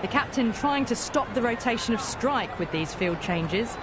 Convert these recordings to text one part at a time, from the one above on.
The captain trying to stop the rotation of strike with these field changes.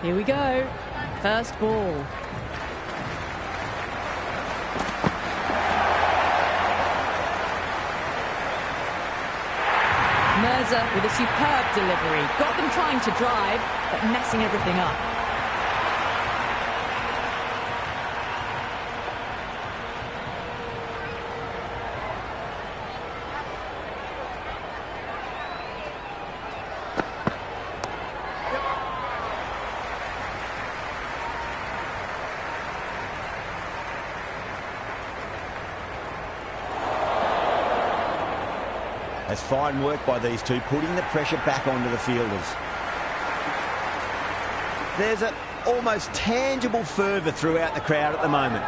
Here we go. First ball. Mirza with a superb delivery. Got them trying to drive, but messing everything up. That's fine work by these two, putting the pressure back onto the fielders. There's an almost tangible fervour throughout the crowd at the moment.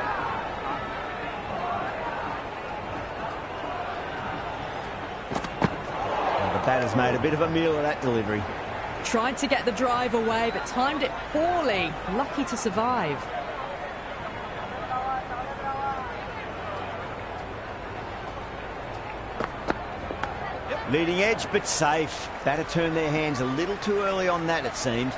Well, the batter's made a bit of a meal of that delivery. Tried to get the drive away, but timed it poorly. Lucky to survive. Leading edge, but safe. Batter turned their hands a little too early on that, it seems.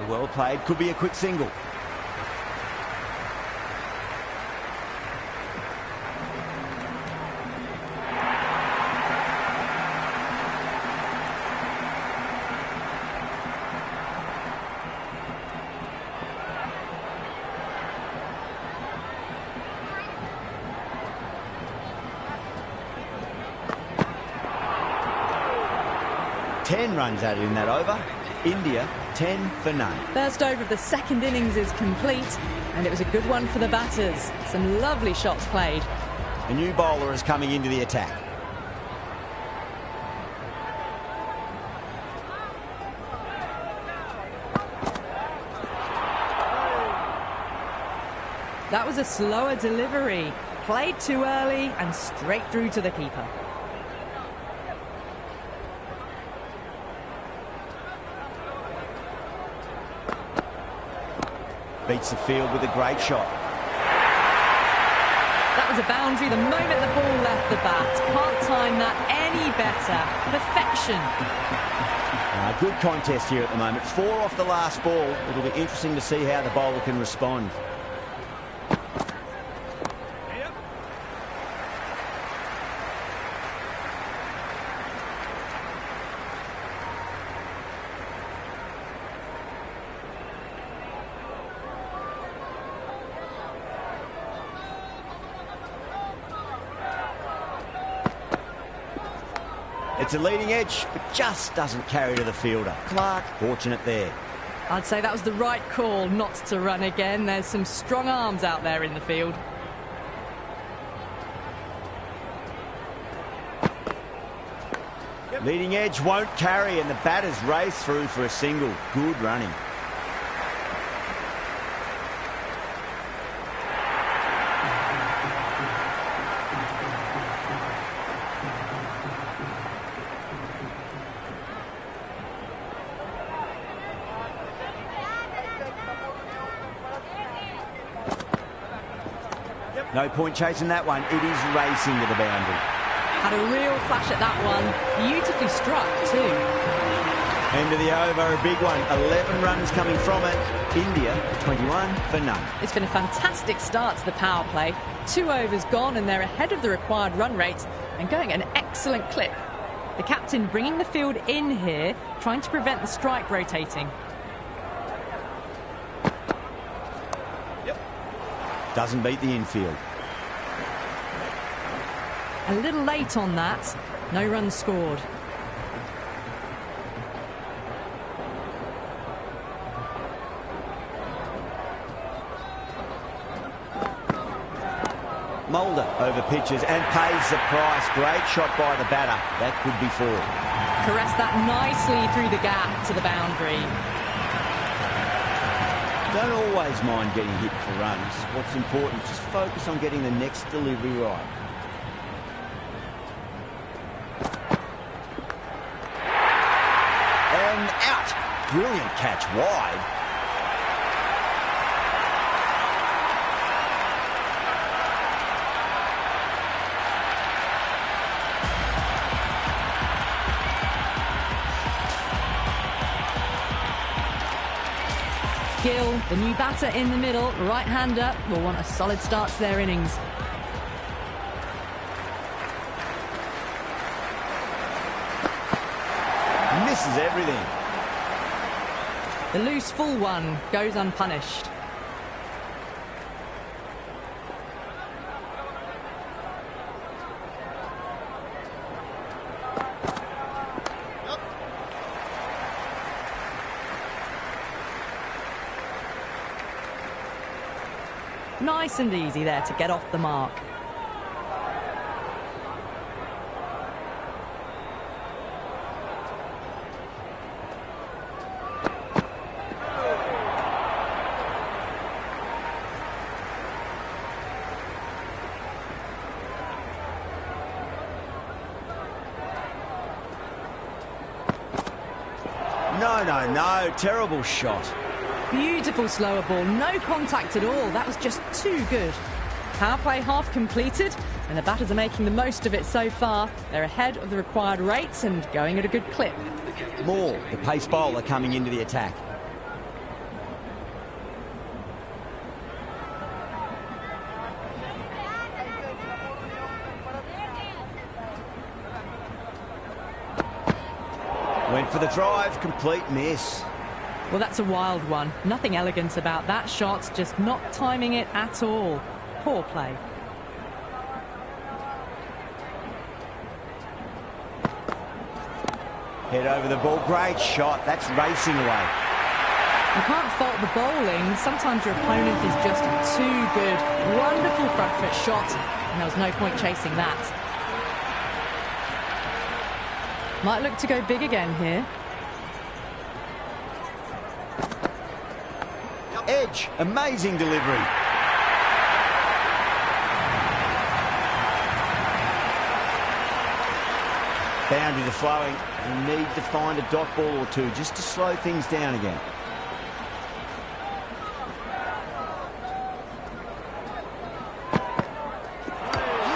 Well played. Could be a quick single. Runs added in that over. India 10 for none. First over of the second innings is complete, and it was a good one for the batters. Some lovely shots played. A new bowler is coming into the attack. That was a slower delivery. Played too early and straight through to the keeper. Beats the field with a great shot. That was a boundary the moment the ball left the bat. Can't time that any better. Perfection. Good contest here at the moment. 4 off the last ball. It'll be interesting to see how the bowler can respond. It's a leading edge, but just doesn't carry to the fielder. Clark, fortunate there. I'd say that was the right call not to run again. There's some strong arms out there in the field. Leading edge won't carry, and the batters race through for a single. Good running. No point chasing that one. It is racing to the boundary. Had a real flash at that one. Beautifully struck too. End of the over, a big one. 11 runs coming from it. India 21 for none. It's been a fantastic start to the power play. 2 overs gone and they're ahead of the required run rate and going at an excellent clip. The captain bringing the field in here, trying to prevent the strike rotating. Doesn't beat the infield. A little late on that. No runs scored. Mulder over pitches and pays the price. Great shot by the batter. That could be 4. Caressed that nicely through the gap to the boundary. Don't always mind getting hit for runs. What's important, just focus on getting the next delivery right. And out. Brilliant catch wide. Gill, the new batter in the middle, right-hander, will want a solid start to their innings. Misses everything. The loose full one goes unpunished. Nice and easy there to get off the mark. No. Terrible shot. Beautiful slower ball, no contact at all. That was just too good. Power play half completed, and the batters are making the most of it so far. They're ahead of the required rates and going at a good clip. Moore, the pace bowler, coming into the attack. Went for the drive, complete miss. Well, that's a wild one. Nothing elegant about that shot, just not timing it at all. Poor play. Head over the ball, great shot. That's racing away. You can't fault the bowling. Sometimes your opponent is just too good. Wonderful front foot shot, and there was no point chasing that. Might look to go big again here. Edge, amazing delivery. Boundaries are flowing. You need to find a dot ball or two just to slow things down again.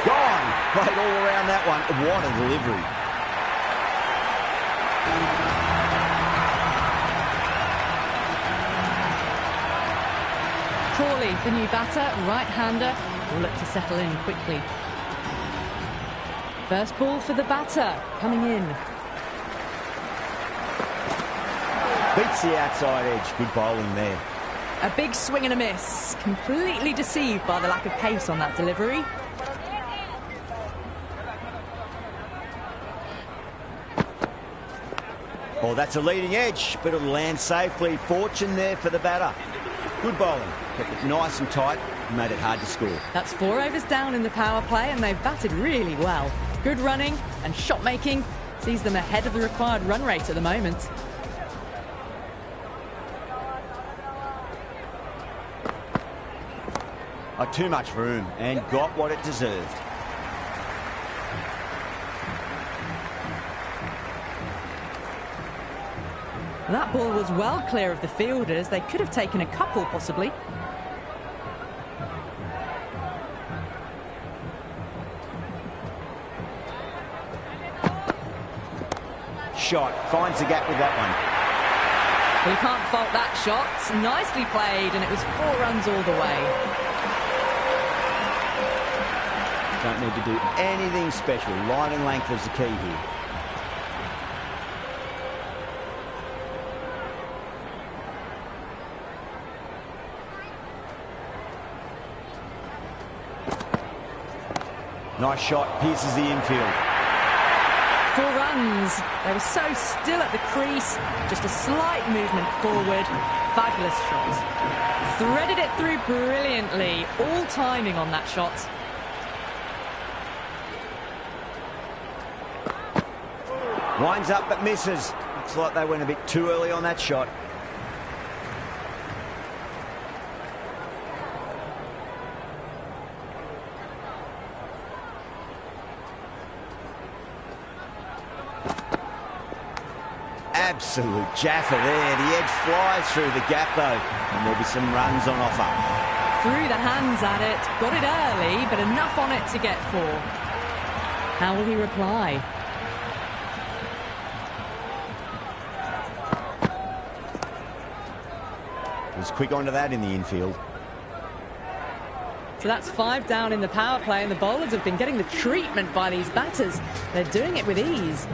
Gone. Played all around that one. What a delivery. Crawley, the new batter, right-hander, will look to settle in quickly. First ball for the batter, coming in. Beats the outside edge. Good bowling there. A big swing and a miss. Completely deceived by the lack of pace on that delivery. Oh, that's a leading edge, but it'll land safely. Fortune there for the batter. Good bowling. Kept it nice and tight and made it hard to score. That's 4 overs down in the power play, and they've batted really well. Good running and shot making sees them ahead of the required run rate at the moment. Too much room and got what it deserved. That ball was well clear of the fielders. They could have taken a couple, possibly. Shot, finds the gap with that one. Well, you can't fault that shot. Nicely played, and it was 4 runs all the way. Don't need to do anything special. Line and length is the key here. Nice shot, pierces the infield. 4 runs. They were so still at the crease. Just a slight movement forward. Fabulous shot. Threaded it through brilliantly. All timing on that shot. Winds up but misses. Looks like they went a bit too early on that shot. Absolute jaffer there. The edge flies through the gap though, and there'll be some runs on offer. Threw the hands at it, got it early, but enough on it to get 4. How will he reply? Was quick onto that in the infield. So that's 5 down in the power play, and the bowlers have been getting the treatment by these batters. They're doing it with ease.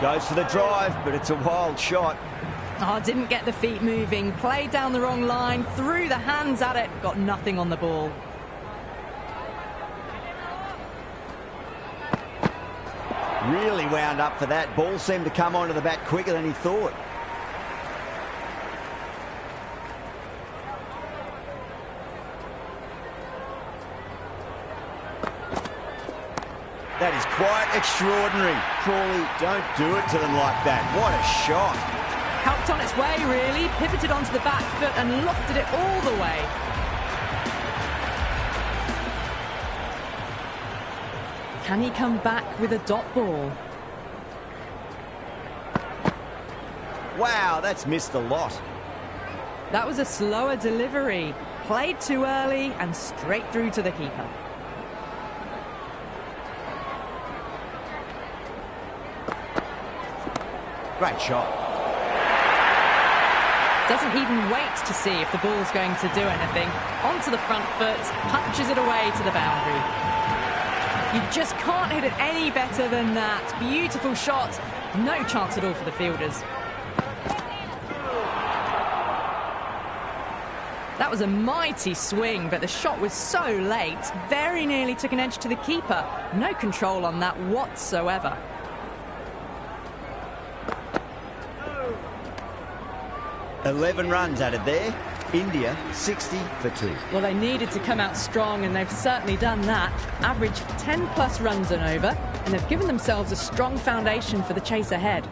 Goes for the drive, but it's a wild shot. Oh, didn't get the feet moving, played down the wrong line, threw the hands at it, got nothing on the ball. Really wound up for that. Ball seemed to come onto the bat quicker than he thought. That is quite extraordinary. Crawley, don't do it to them like that. What a shot. Helped on its way, really. Pivoted onto the back foot and lofted it all the way. Can he come back with a dot ball? Wow, that's missed a lot. That was a slower delivery. Played too early and straight through to the keeper. Great shot. Doesn't even wait to see if the ball's going to do anything. Onto the front foot, punches it away to the boundary. You just can't hit it any better than that. Beautiful shot. No chance at all for the fielders. That was a mighty swing, but the shot was so late. Very nearly took an edge to the keeper. No control on that whatsoever. "11 runs added there. India 60 for 2. Well, they needed to come out strong, and they've certainly done that. Average 10+ runs and over, and they've given themselves a strong foundation for the chase ahead.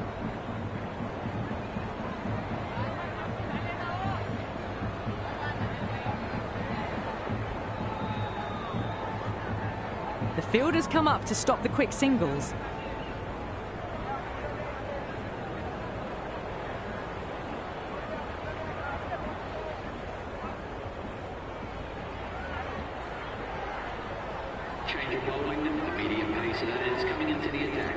The fielders come up to stop the quick singles. Change of bowling, the medium pacer is coming into the attack.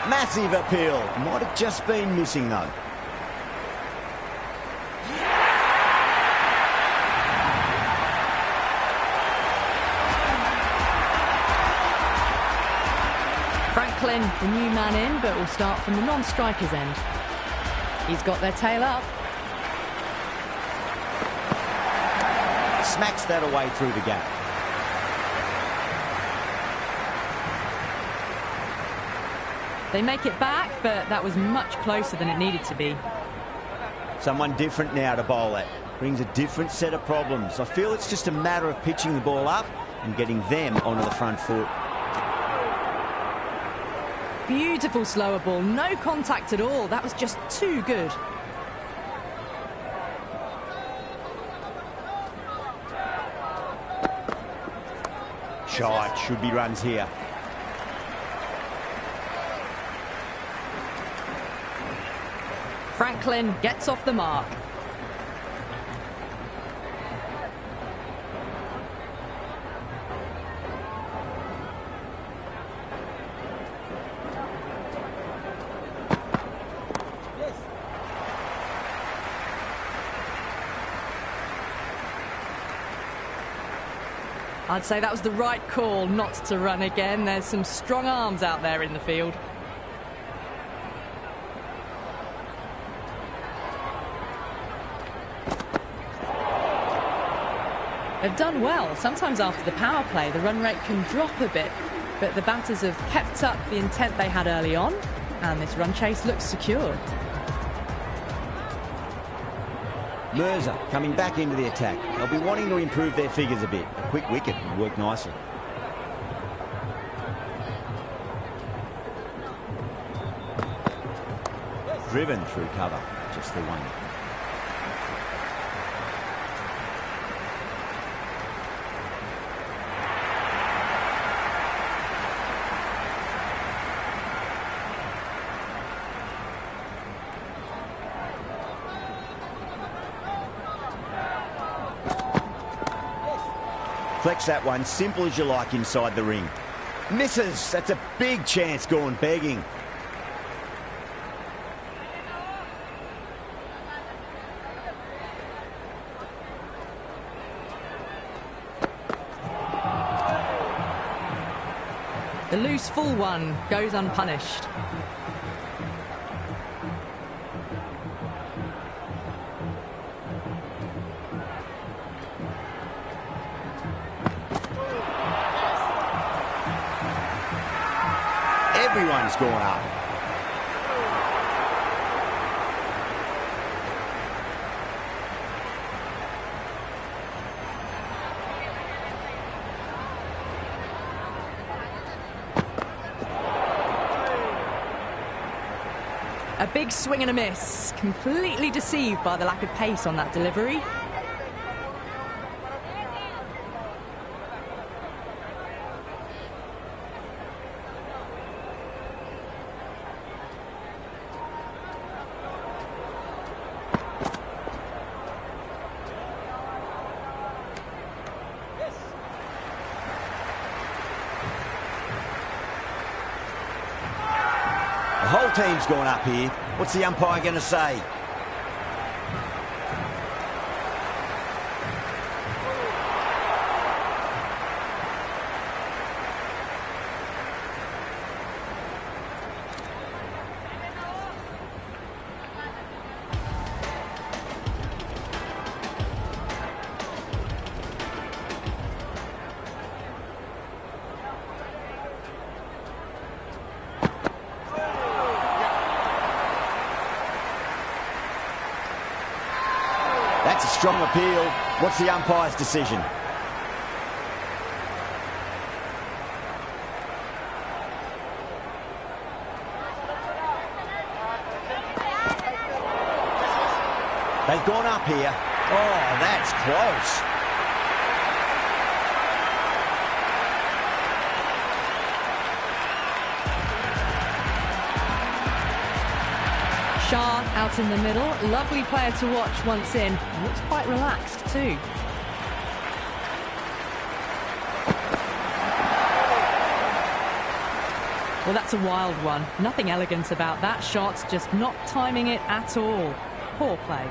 Massive appeal. Might have just been missing though. Franklin, the new man in, but will start from the non-striker's end. He's got their tail up. Smacks that away through the gap. They make it back, but that was much closer than it needed to be. Someone different now to bowl at. Brings a different set of problems. I feel it's just a matter of pitching the ball up and getting them onto the front foot. Beautiful slower ball, no contact at all. That was just too good. Shite, should be runs here. Franklin gets off the mark. I'd say that was the right call not to run again. There's some strong arms out there in the field. They've done well. Sometimes after the power play, the run rate can drop a bit, but the batters have kept up the intent they had early on, and this run chase looks secure. Mirza coming back into the attack. They'll be wanting to improve their figures a bit. A quick wicket would work nicely. Driven through cover, just the one. Flex that one, simple as you like inside the ring. Misses, that's a big chance gone begging. The loose full one goes unpunished. Everyone's gone up. A big swing and a miss. Completely deceived by the lack of pace on that delivery. The whole team's gone up here. What's the umpire going to say? That's a strong appeal. What's the umpire's decision? They've gone up here. Oh, that's close. Shah out in the middle. Lovely player to watch once in. Looks quite relaxed too. Well, that's a wild one. Nothing elegant about that shot. Just not timing it at all. Poor play.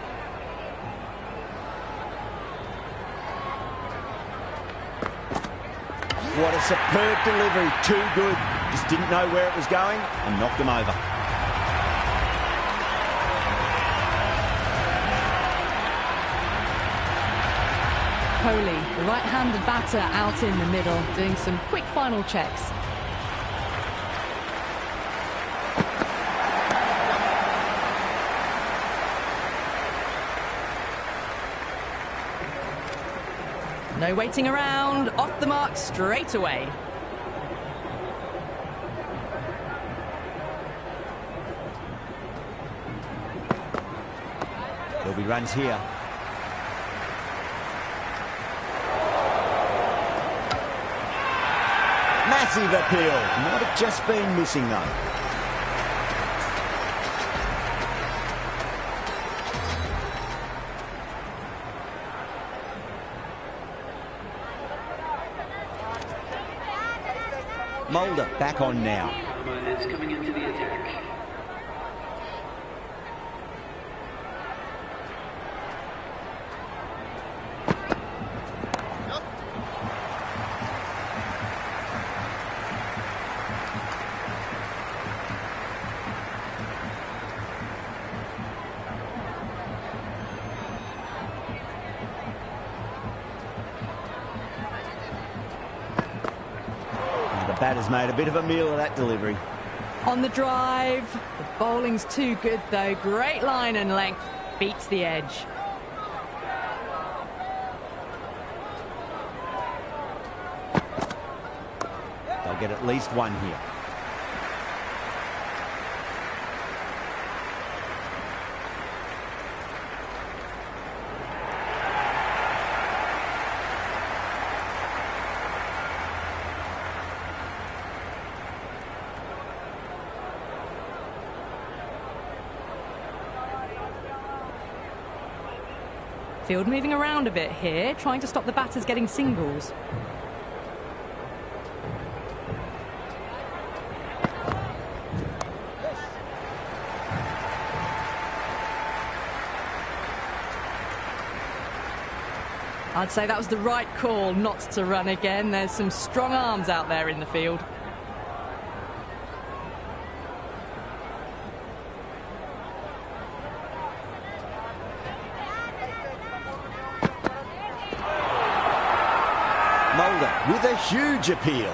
What a superb delivery. Too good. Just didn't know where it was going and knocked them over. Kohli, the right-handed batter out in the middle, doing some quick final checks. No waiting around, off the mark straight away. There'll be runs here. Massive appeal. Might have just been missing though. Mulder back on now. It's coming into the attack. Batter's made a bit of a meal of that delivery. On the drive, the bowling's too good though. Great line and length, beats the edge. They'll get at least one here. Field moving around a bit here, trying to stop the batters getting singles. I'd say that was the right call not to run again. There's some strong arms out there in the field. Mulder with a huge appeal.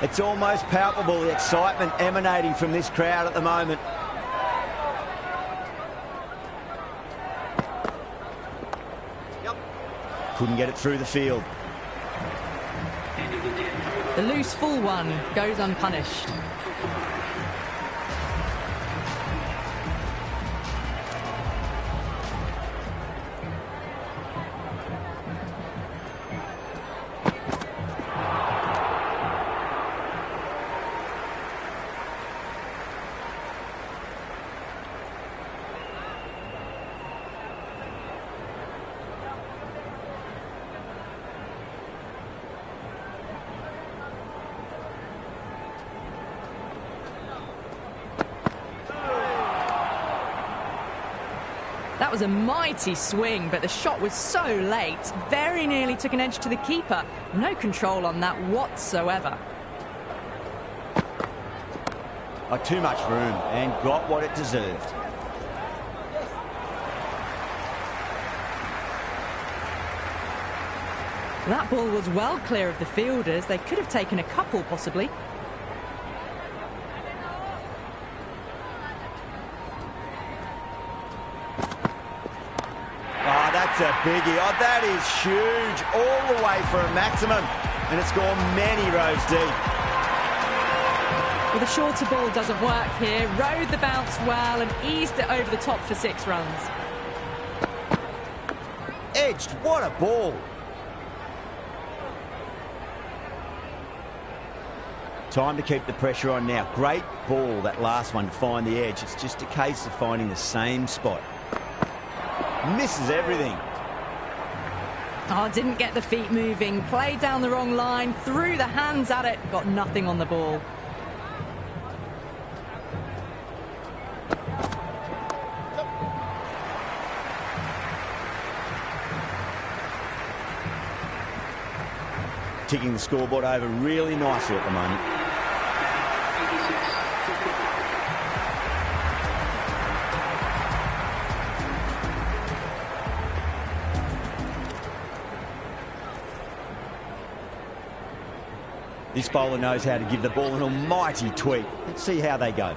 It's almost palpable, the excitement emanating from this crowd at the moment. Couldn't get it through the field. The loose full one goes unpunished. That was a mighty swing, but the shot was so late. Very nearly took an edge to the keeper. No control on that whatsoever. Too much room and got what it deserved. That ball was well clear of the fielders. They could have taken a couple, possibly. That's a biggie. Oh, that is huge. All the way for a maximum. And it's gone many rows deep. Well, the shorter ball doesn't work here. Rode the bounce well and eased it over the top for 6 runs. Edged. What a ball. Time to keep the pressure on now. Great ball, that last one, to find the edge. It's just a case of finding the same spot. Misses everything. Oh, didn't get the feet moving. Played down the wrong line. Threw the hands at it. Got nothing on the ball. Ticking the scoreboard over really nicely at the moment. This bowler knows how to give the ball an almighty tweak. Let's see how they go.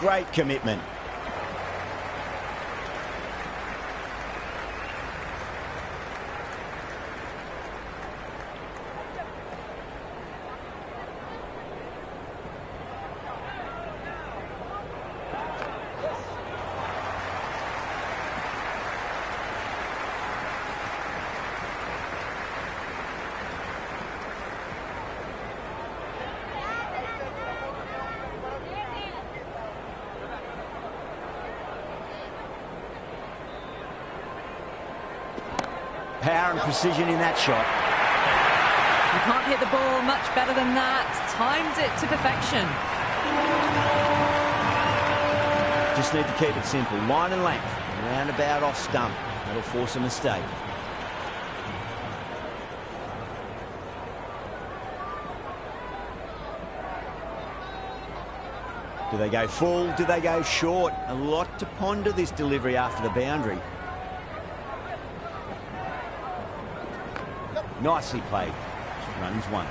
Great commitment. Power and precision in that shot. You can't hit the ball much better than that. Timed it to perfection. Just need to keep it simple. Line and length. Roundabout off stump. That'll force a mistake. Do they go full? Do they go short? A lot to ponder this delivery after the boundary. Nicely played. Runs one.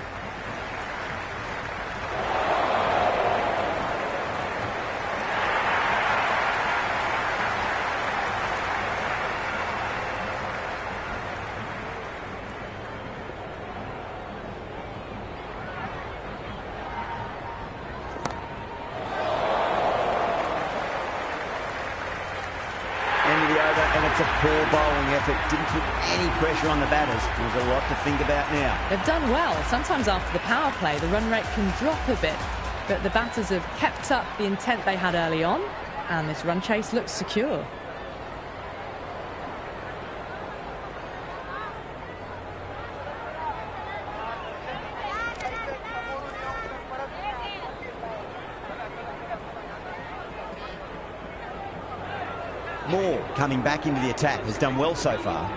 And it's a poor bowling effort. Didn't put any pressure on the batters. There's a lot to think about now. They've done well. Sometimes after the power play, the run rate can drop a bit. But the batters have kept up the intent they had early on. And this run chase looks secure. Moore coming back into the attack has done well so far.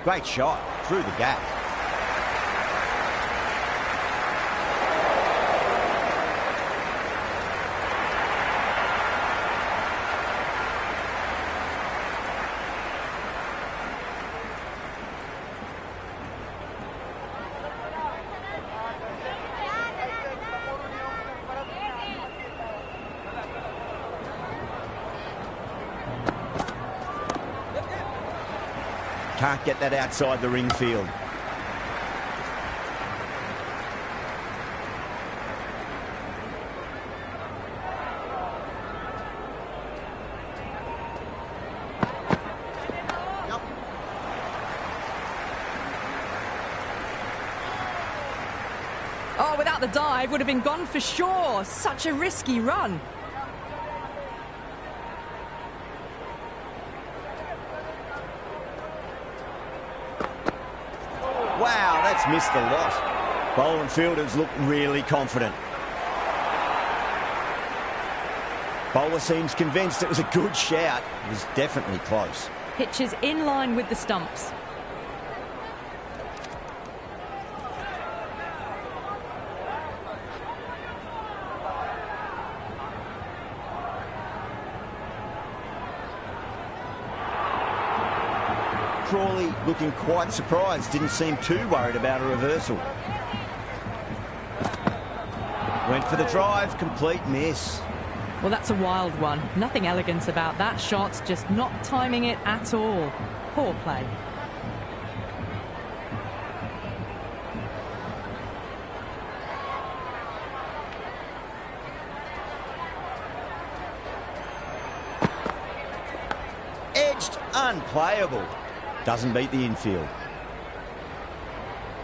Great shot through the gap. Can't get that outside the ring field. Oh, without the dive, would have been gone for sure. Such a risky run. Wow, that's missed a lot. Bowler and fielders look really confident. Bowler seems convinced it was a good shout. It was definitely close. Pitch is in line with the stumps. Crawley looking quite surprised, didn't seem too worried about a reversal. Went for the drive, complete miss. Well, that's a wild one. Nothing elegant about that shot, just not timing it at all. Poor play. Edged, unplayable. Doesn't beat the infield.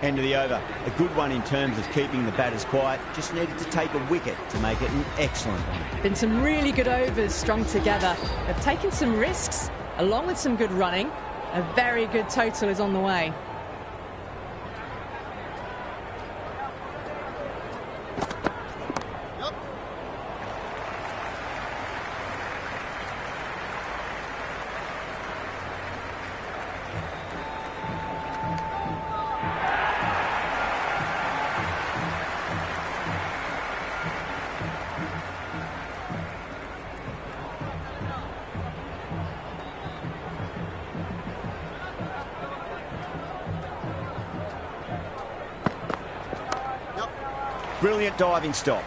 End of the over. A good one in terms of keeping the batters quiet. Just needed to take a wicket to make it an excellent one. Been some really good overs strung together. They've taken some risks, along with some good running. A very good total is on the way. Brilliant diving stop.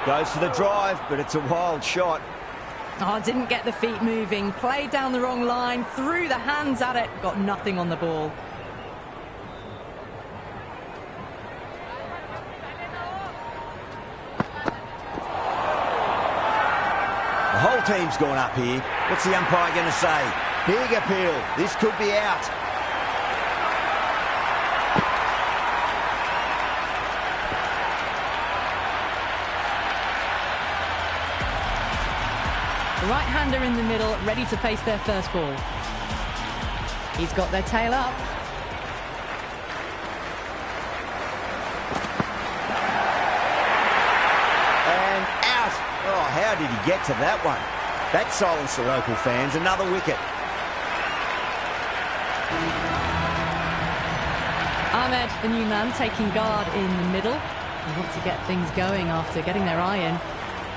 Goes for the drive, but it's a wild shot. Oh, didn't get the feet moving. Played down the wrong line, threw the hands at it, got nothing on the ball. The whole team's gone up here. What's the umpire going to say? Big appeal. This could be out. The right-hander in the middle, ready to face their first ball. He's got their tail up. And out. Oh, how did he get to that one? That silenced the local fans. Another wicket. Ahmed, the new man, taking guard in the middle. They want to get things going after getting their eye in.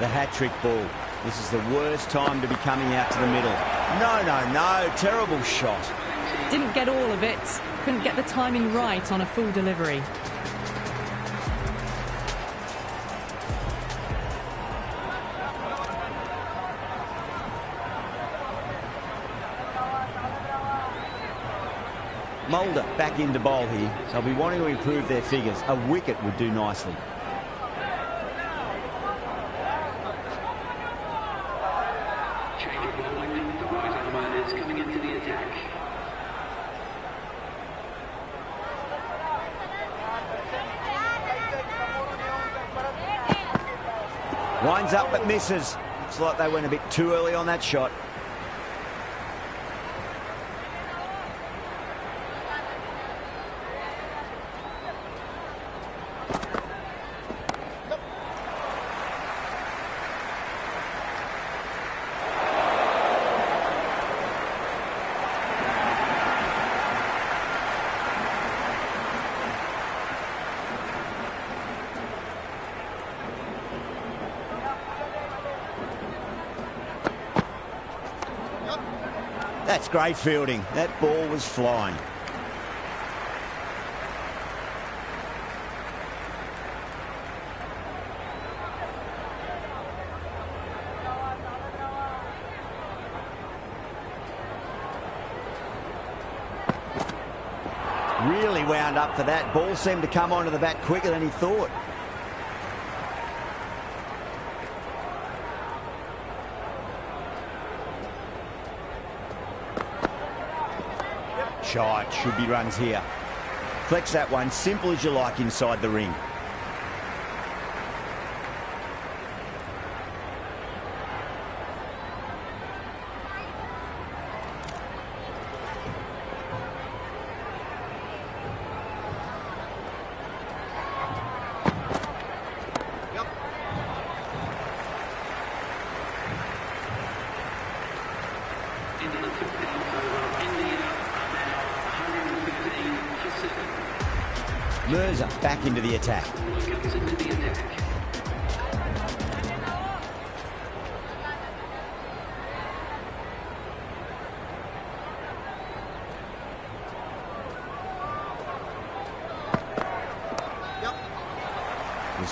The hat-trick ball. This is the worst time to be coming out to the middle. No, no, no. Terrible shot. Didn't get all of it. Couldn't get the timing right on a full delivery. Mulder back into bowl here. They'll be wanting to improve their figures. A wicket would do nicely. Winds up but misses. Looks like they went a bit too early on that shot. That's great fielding. That ball was flying. Really wound up for that. Ball seemed to come onto the bat quicker than he thought. Shot, should be runs here. Flex that one, simple as you like inside the ring. Mirza back into the attack.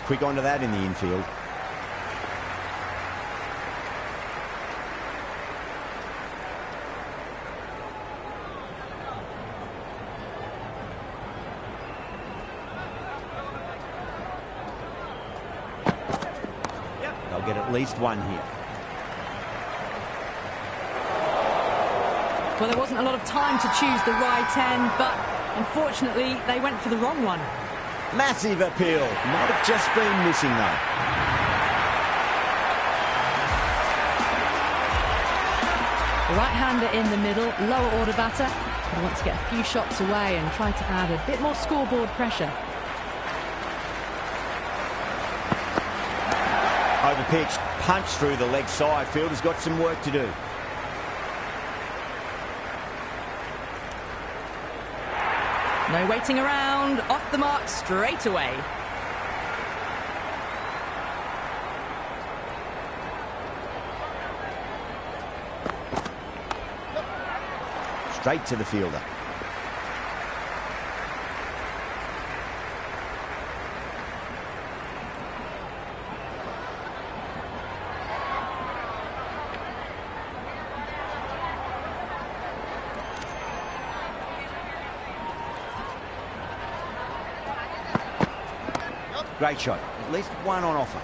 quick onto that in the infield. They'll get at least one here. Well, there wasn't a lot of time to choose the right end, but unfortunately, they went for the wrong one. Massive appeal. Might have just been missing, though. The right-hander in the middle, lower order batter. He wants to get a few shots away and try to add a bit more scoreboard pressure. Over pitch, punch through the leg side. Fielder's got some work to do. No waiting around, off the mark straight away. Straight to the fielder. Great shot. At least one on offer.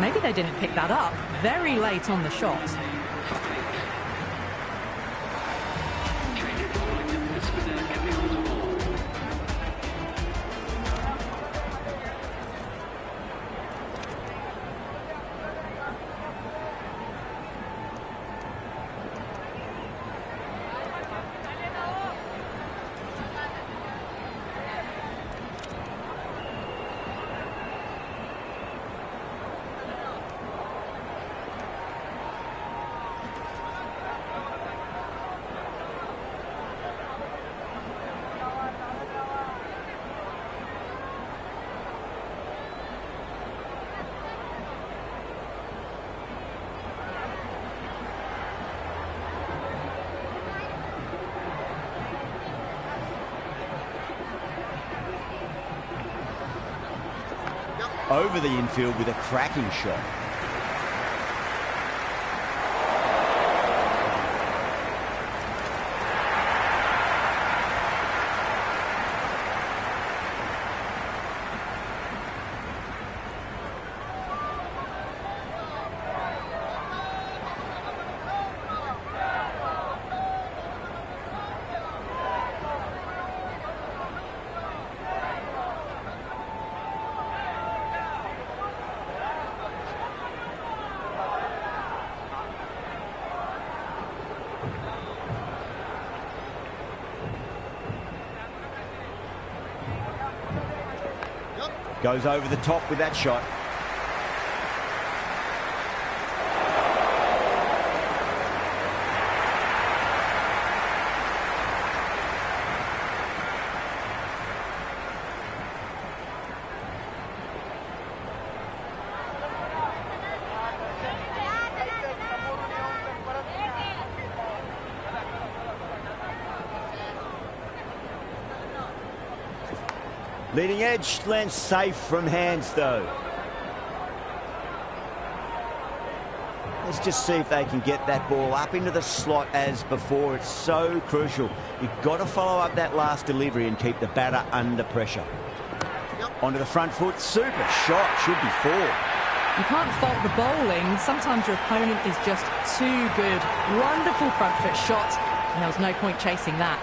Maybe they didn't pick that up. Very late on the shot. Over the infield with a cracking shot. Goes over the top with that shot. Leading edge lands safe from hands, though. Let's just see if they can get that ball up into the slot as before. It's so crucial. You've got to follow up that last delivery and keep the batter under pressure. Onto the front foot. Super shot. Should be four. You can't fault the bowling. Sometimes your opponent is just too good. Wonderful front foot shot. And there was no point chasing that.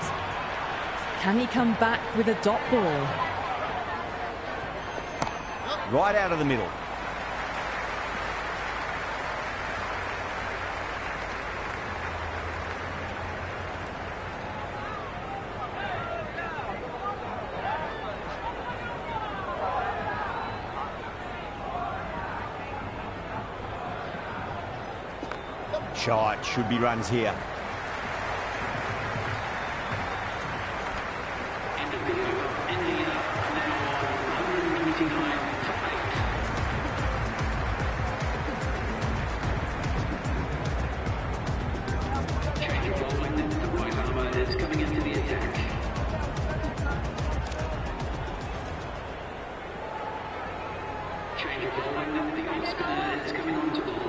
Can he come back with a dot ball? Right out of the middle. shot. Should be runs here. End of the over. India now on 129 for 8. Change of bowling. The right armour is coming into the attack. Change of bowling. The off spinner is coming onto the ball.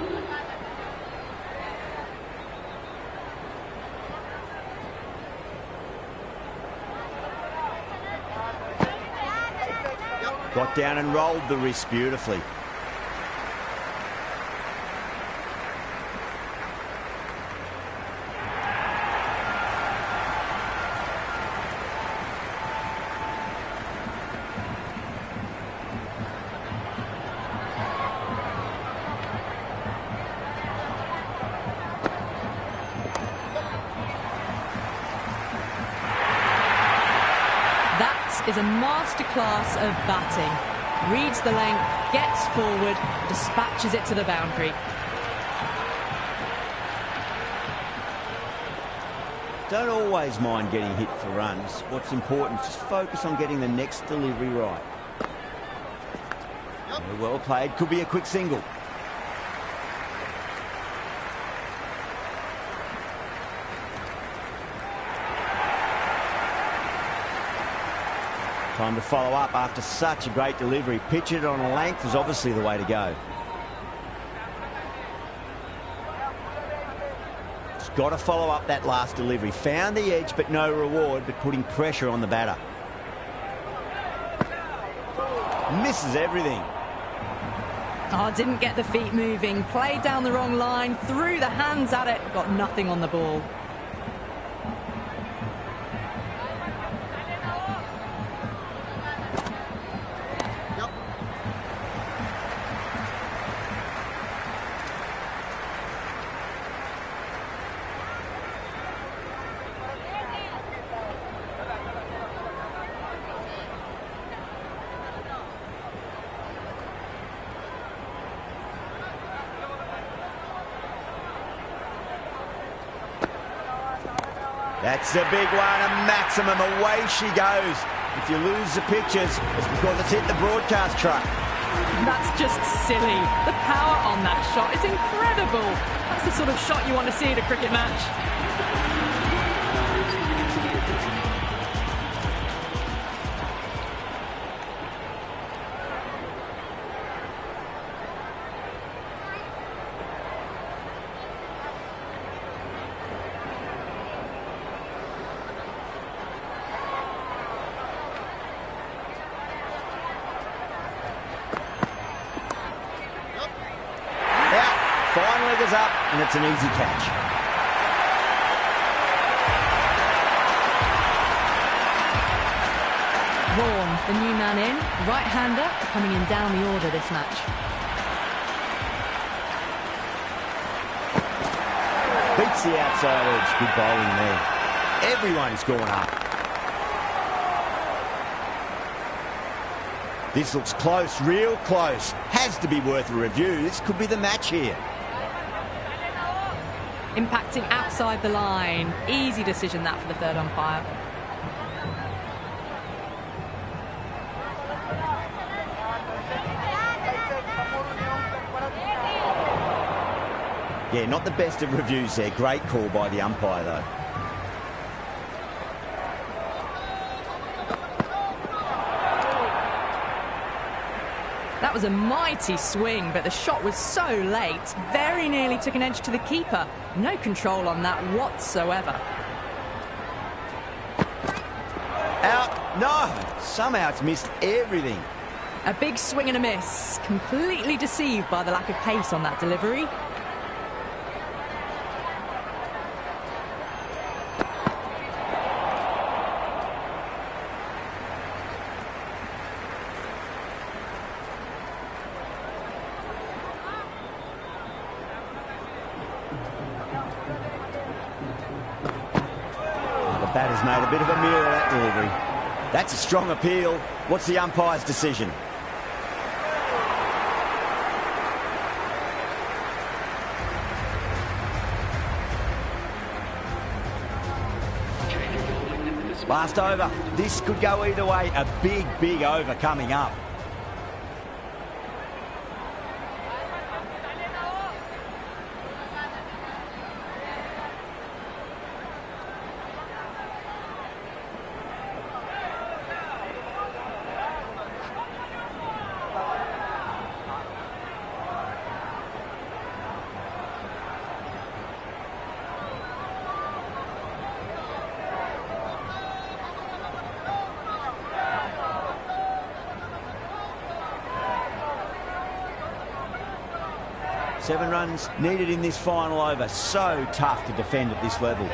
Got down and rolled the wrist beautifully. That is a masterclass of batting. Reads the length, gets forward, dispatches it to the boundary. Don't always mind getting hit for runs. What's important is just focus on getting the next delivery right. Very well played. Could be a quick single. Time to follow up after such a great delivery. Pitch it on a length is obviously the way to go. Just got to follow up that last delivery. Found the edge, but no reward, but putting pressure on the batter. Misses everything. Oh, didn't get the feet moving. Played down the wrong line, threw the hands at it, got nothing on the ball. That's a big one, a maximum. Away she goes. If you lose the pictures, it's because it's hit the broadcast truck. That's just silly. The power on that shot is incredible. That's the sort of shot you want to see at a cricket match. Fine leggers up, and it's an easy catch. Vaughan, the new man in, right-hander, coming in down the order this match. Beats the outside edge. Good bowling there. Everyone's gone up. This looks close, real close. Has to be worth a review. This could be the match here. Impacting outside the line. Easy decision that for the third umpire. Yeah, not the best of reviews there. Great call by the umpire, though. That was a mighty swing, but the shot was so late. Very nearly took an edge to the keeper. No control on that whatsoever. Out. No. Somehow it's missed everything. A big swing and a miss. Completely deceived by the lack of pace on that delivery. Batter's made a bit of a meal of that delivery. That's a strong appeal. What's the umpire's decision? Last over. This could go either way. A big, big over coming up. Seven runs needed in this final over. So tough to defend at this level.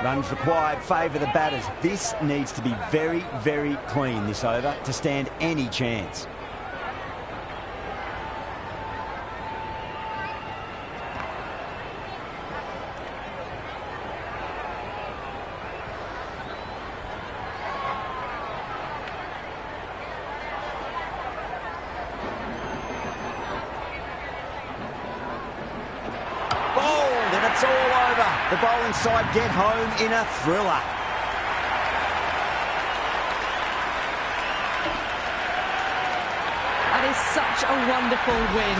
Runs required favour the batters. This needs to be very, very clean this over to stand any chance. It's all over. The bowling side get home in a thriller. That is such a wonderful win.